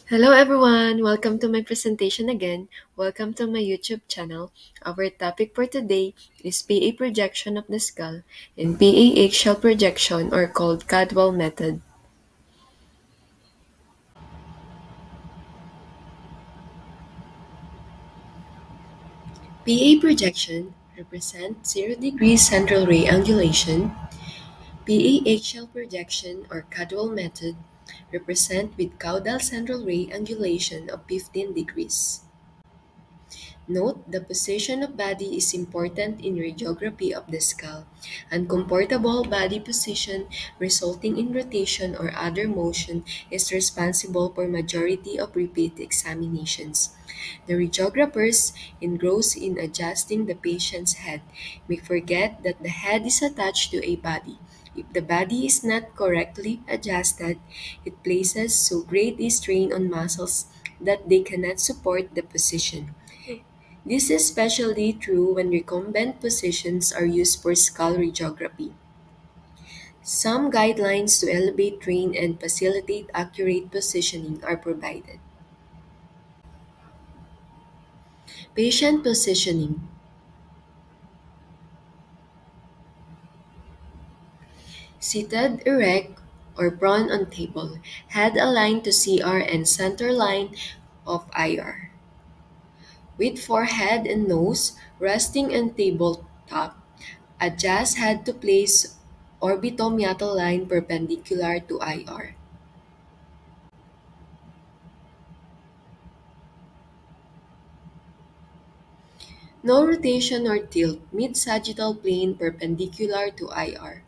Hello everyone! Welcome to my presentation again. Welcome to my YouTube channel. Our topic for today is PA projection of the skull and PA axial projection, or called Caldwell method. PA projection represents 0-degree central ray angulation. PA axial projection, or Caldwell method, represent with caudal central ray angulation of 15 degrees. Note, the position of body is important in radiography of the skull. Uncomfortable body position resulting in rotation or other motion is responsible for majority of repeat examinations. The radiographers, engrossed in adjusting the patient's head, may forget that the head is attached to a body. If the body is not correctly adjusted, it places so great a strain on muscles that they cannot support the position. This is especially true when recumbent positions are used for skull radiography. Some guidelines to elevate, train, and facilitate accurate positioning are provided. Patient positioning. Seated, erect, or prone on table. Head aligned to CR and center line of IR. With forehead and nose resting on tabletop, adjust head to place orbitomeatal line perpendicular to IR. No rotation or tilt, mid-sagittal plane perpendicular to IR.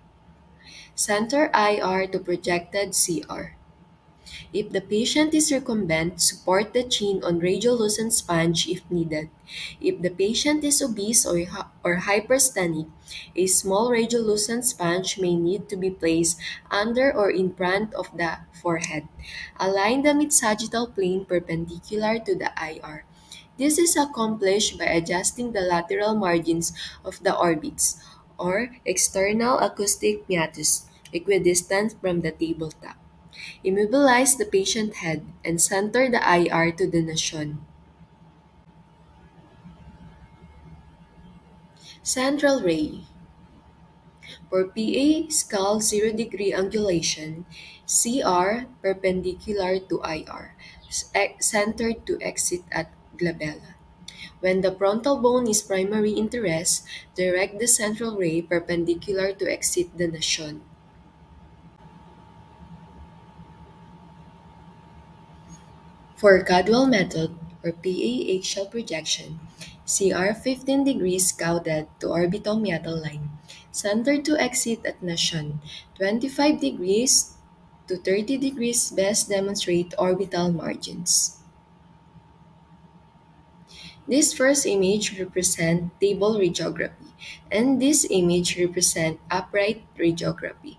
Center IR to projected CR. If the patient is recumbent, support the chin on radiolucent sponge if needed. If the patient is obese or hypersthenic, a small radiolucent sponge may need to be placed under or in front of the forehead. Align the mid-sagittal plane perpendicular to the IR. This is accomplished by adjusting the lateral margins of the orbits, or external acoustic meatus, equidistant from the tabletop. Immobilize the patient head and center the IR to the nasion. Central ray. For PA skull 0-degree angulation, CR perpendicular to IR, centered to exit at glabella. When the frontal bone is primary interest, direct the central ray perpendicular to exit the nasion. For Caldwell method, or PA axial projection, CR 15 degrees cowed to orbital meatal line, center to exit at nasion, 25 degrees to 30 degrees best demonstrate orbital margins. This first image represents table radiography, and this image represents upright radiography.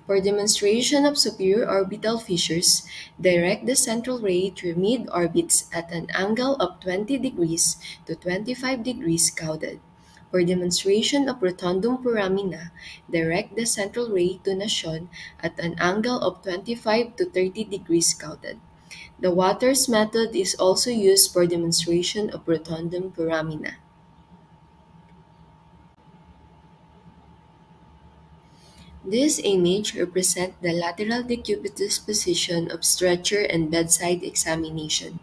For demonstration of superior orbital fissures, direct the central ray through mid-orbits at an angle of 20 degrees to 25 degrees cowed. For demonstration of rotundum foramina, direct the central ray to nasion at an angle of 25 to 30 degrees cowed. The Waters method is also used for demonstration of rotundum foramina. This image represents the lateral decubitus position of stretcher and bedside examination.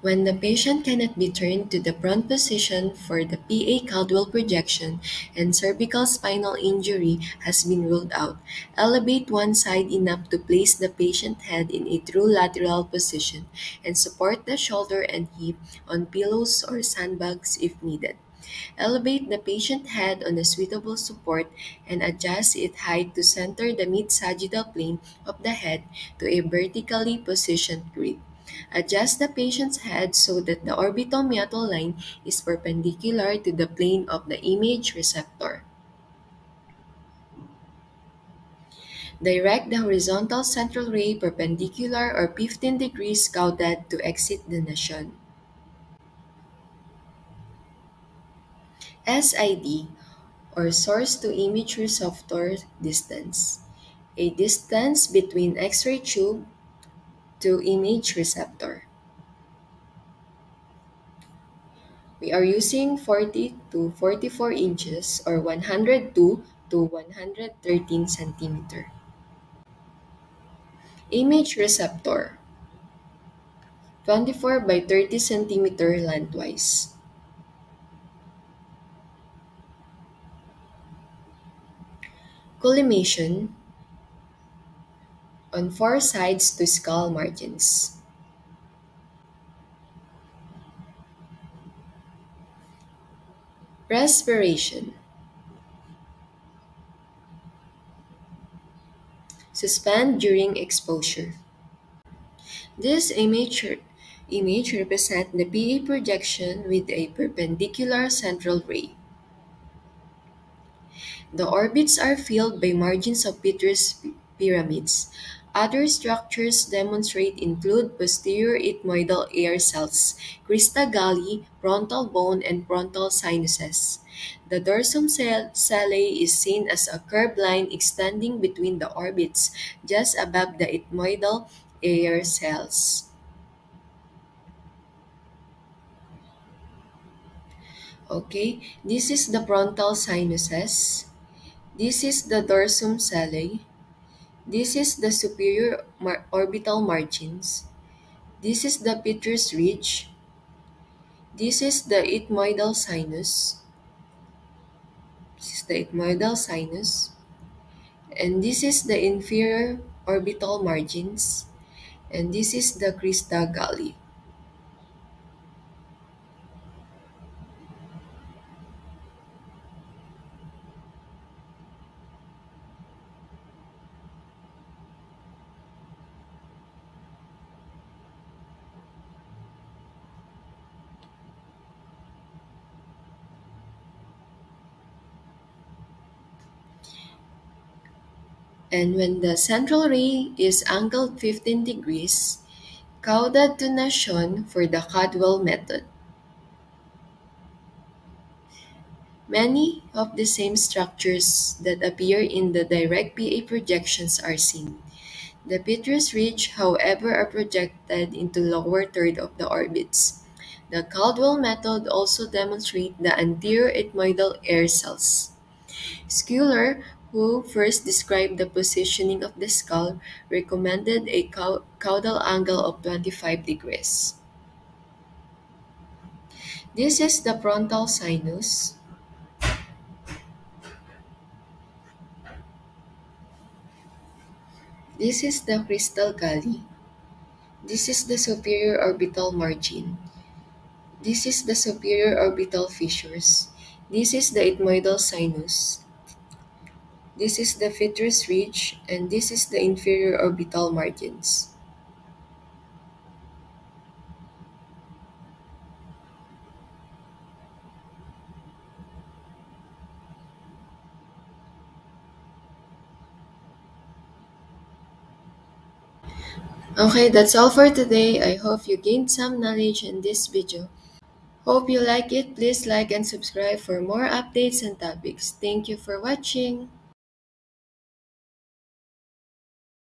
When the patient cannot be turned to the front position for the PA Caldwell projection and cervical spinal injury has been ruled out, elevate one side enough to place the patient head in a true lateral position and support the shoulder and hip on pillows or sandbags if needed. Elevate the patient head on a suitable support and adjust its height to center the mid-sagittal plane of the head to a vertically positioned grid. Adjust the patient's head so that the orbitomeatal line is perpendicular to the plane of the image receptor. Direct the horizontal central ray perpendicular or 15 degrees scowed to exit the nasion. SID, or source to image receptor distance. A distance between X-ray tube to image receptor. We are using 40 to 44 inches or 102 to 113 centimeter. Image receptor, 24 by 30 centimeter lengthwise. Collimation, on four sides to skull margins. Respiration. Suspend during exposure. This image represents the PA projection with a perpendicular central ray. The orbits are filled by margins of vitreous pyramids. Other structures demonstrate include posterior ethmoidal air cells, crista galli, frontal bone, and frontal sinuses. The dorsum cellae is seen as a curved line extending between the orbits, just above the ethmoidal air cells. Okay, this is the frontal sinuses. This is the dorsum cellae. This is the superior orbital margins. This is the vitreous ridge. This is the ethmoidal sinus. This is the ethmoidal sinus. And this is the inferior orbital margins. And this is the crista galli. And when the central ray is angled 15 degrees, caudate donation for the Caldwell method. Many of the same structures that appear in the direct PA projections are seen. The vitreous ridge, however, are projected into lower third of the orbits. The Caldwell method also demonstrates the anterior ethmoidal air cells. Schuler, who first described the positioning of the skull, recommended a caudal angle of 25 degrees. This is the frontal sinus. This is the crystal galli. This is the superior orbital margin. This is the superior orbital fissures. This is the ethmoidal sinus. This is the vitreous ridge, and this is the inferior orbital margins. Okay, that's all for today. I hope you gained some knowledge in this video. Hope you like it. Please like and subscribe for more updates and topics. Thank you for watching.